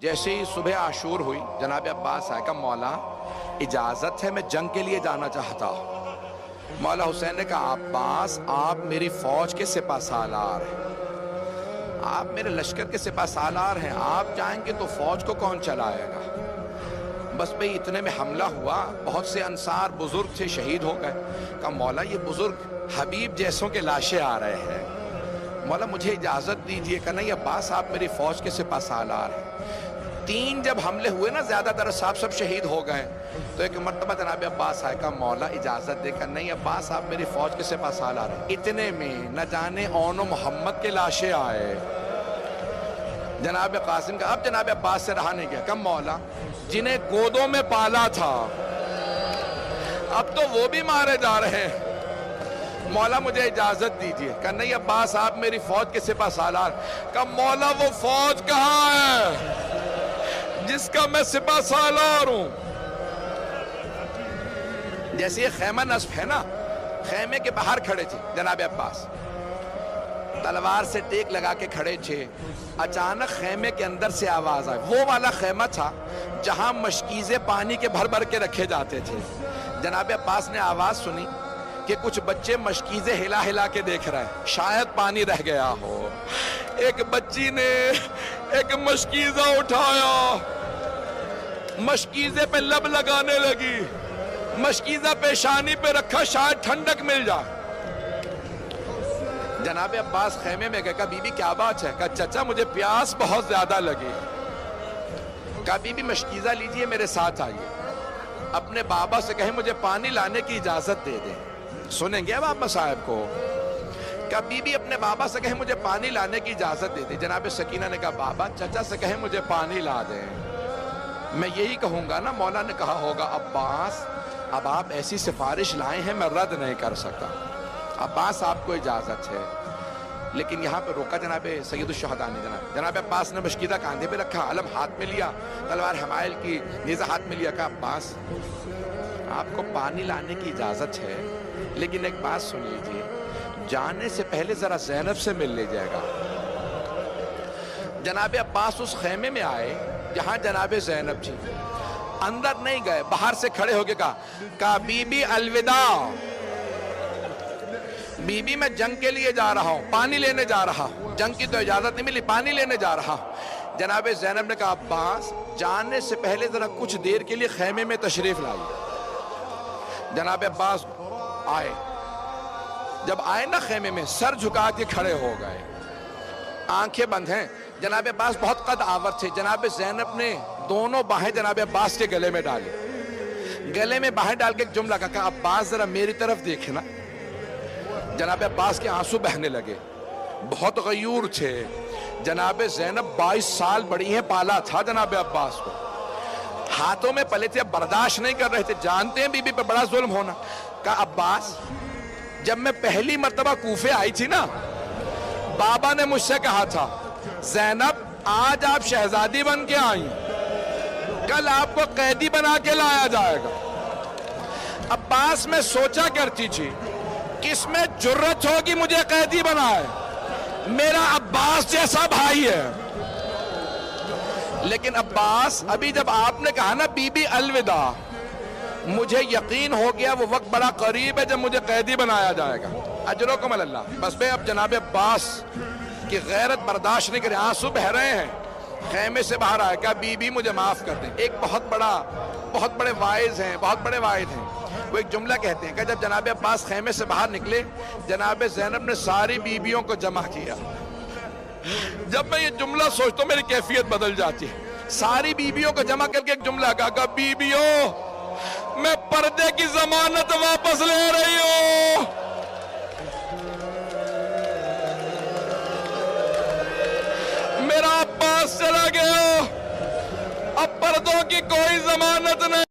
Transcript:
جیسے ہی صبح عاشور ہوئی جناب عباس آئے، کہا مولا اجازت ہے، میں جنگ کے لیے جانا چاہتا ہوں۔ مولا حسین نے کہا عباس آپ میری فوج کے سپہ سالار ہیں، آپ میرے لشکر کے سپہ سالار ہیں، آپ جائیں گے تو فوج کو کون چلائے گا؟ بس بھئی اتنے میں حملہ ہوا، بہت سے انصار بزرگ تھے شہید ہو گئے۔ کہا مولا یہ بزرگ حبیب جیسوں کے لاشیں آ رہے ہیں، مولا مجھے اجازت دیجئے۔ کہ نہیں عباس آپ میری فوج کے سپہ سالار ہیں۔ 3 جب حملے ہوئے نا زیادہ تر صاحب سب شہید ہو گئے، تو ایک مرتبہ جناب عباس آئے، کہا مولا اجازت دے کر نہیں عباس آپ میری فوج کے سپہ سالار ہیں۔ اتنے میں نہ جانے اون و محمد کے لاشیں آئے۔ جناب قاسم کا اب جناب عباس سے رہا نہیں گیا، کہا مولا جنہیں گودوں میں پالا تھا اب تو وہ بھی مارے جا رہے ہیں، مولا مجھے اجازت دیجئے۔ کہا نہیں عباس آپ میری فوج کے سپہ سالار۔ کہا مولا وہ فوج کہاں ہے جس کا میں سپہ سالار ہوں؟ جیسے یہ خیمہ نصب ہے نا، خیمے کے باہر کھڑے تھے جناب عباس، تلوار سے ٹیک لگا کے کھڑے تھے۔ اچانک خیمے کے اندر سے آواز آئی، وہ والا خیمہ تھا جہاں مشکیزیں پانی کے بھر بھر کے رکھے جاتے تھے۔ جناب عباس نے آواز سنی کہ کچھ بچے مشکیزیں ہلا ہلا کے دیکھ رہے ہیں، شاید پانی رہ گیا ہو۔ ایک بچی نے ایک مشکیزہ اٹھایا، مشکیزے پہ لب لگانے لگی، مشکیزہ پیشانی پہ رکھا شاید ٹھنڈک مل جائے۔ جناب عباس خیمے میں گئے، کہا بی بی کیا بات ہے؟ کہا چچا مجھے پیاس بہت زیادہ لگی۔ کہا بی بی مشکیزہ لیجئے میرے ساتھ آئیے، اپنے بابا سے کہیں مجھے پانی لانے کی اجازت دے دیں۔ سنیں گے بابا صاحب کو؟ کہا بی بی اپنے بابا سے کہیں مجھے پانی لانے کی اجازت دے دیں۔ جناب سکینہ نے کہا بابا چچا سے کہیں مجھے پانی لا دیں۔ میں یہی کہوں گا نا، مولا نے کہا ہوگا عباس اب آپ ایسی سفارش لائے ہیں میں رد نہیں کر سکتا، عباس آپ کو اجازت ہے۔ لیکن یہاں پہ روکا جناب سید الشہداء نے۔ جناب عباس نے مشکیزہ کاندھے پہ رکھا، علم ہاتھ میں لیا، تلوار حمائل کی نیزہ ہاتھ میں لیا۔ کہا عباس آپ کو پانی لانے کی اجازت ہے، لیکن ایک بات سن لیجئے، جانے سے پہلے ذرا زینب سے مل لے جائے گا۔ جناب عباس اس خیمے میں آئے جہاں جناب زینب جی، اندر نہیں گئے، باہر سے کھڑے ہو کے کہا بی بی الوداع، بی بی میں جنگ کے لیے جا رہا ہوں، پانی لینے جا رہا ہوں، جنگ کی تو اجازت نہیں ملی، پانی لینے جا رہا ہوں۔ جناب زینب نے کہا عباس جانے سے پہلے ذرا کچھ دیر کے لیے خیمے میں تشریف لائیے۔ جناب عباس آئے، جب آئے نا خیمے میں سر جھکا کے کھڑے ہو گئے، آنکھیں بند ہیں۔ جناب عباس بہت قد آور تھے، جناب زینب نے دونوں باہیں جناب عباس کے گلے میں ڈالی، گلے میں باہیں ڈال کے ایک جملہ کہا عباس ذرا میری طرف دیکھنا۔ جناب عباس کے آنسو بہنے لگے، بہت غیور تھے۔ جناب زینب 22 سال بڑی ہیں، پالا تھا جناب عباس کو، ہاتھوں میں پلے تھے، برداشت نہیں کر رہے تھے، جانتے ہیں بی بی پہ بڑا ظلم ہونا۔ کہا عباس جب میں پہلی مرتبہ کوفے آئی تھی نا، بابا نے مجھ سے کہا تھا زینب آج آپ شہزادی بن کے آئیں، کل آپ کو قیدی بنا کے لایا جائے گا۔ عباس میں سوچا کرتی تھی کس میں جرت ہوگی مجھے قیدی بنائے، میرا عباس جیسا بھائی ہے۔ لیکن عباس ابھی جب آپ نے کہا نا بی بی الوداع، مجھے یقین ہو گیا وہ وقت بڑا قریب ہے جب مجھے قیدی بنایا جائے گا۔ اجرکم اللہ۔ بس بے اب جناب عباس کی غیرت برداشت نہیں کرے، آنسو بہ رہے ہیں، خیمے سے باہر آئے، کہا بی بی مجھے معاف کر دیں۔ ایک بہت بڑے واعظ ہیں، بہت بڑے واعظ ہیں، وہ ایک جملہ کہتے ہیں کہ جب جناب عباس خیمے سے باہر نکلے، جناب زینب نے ساری بیویوں کو جمع کیا۔ جب میں یہ جملہ سوچتا ہوں میری کیفیت بدل جاتی ہے۔ ساری بیویوں کو جمع کر کے ایک جملہ کہا بیویوں میں پردے کی ضمانت واپس لے رہی ہوں، میرا عباس چلا گیا، اب پردوں کی کوئی ضمانت نہیں۔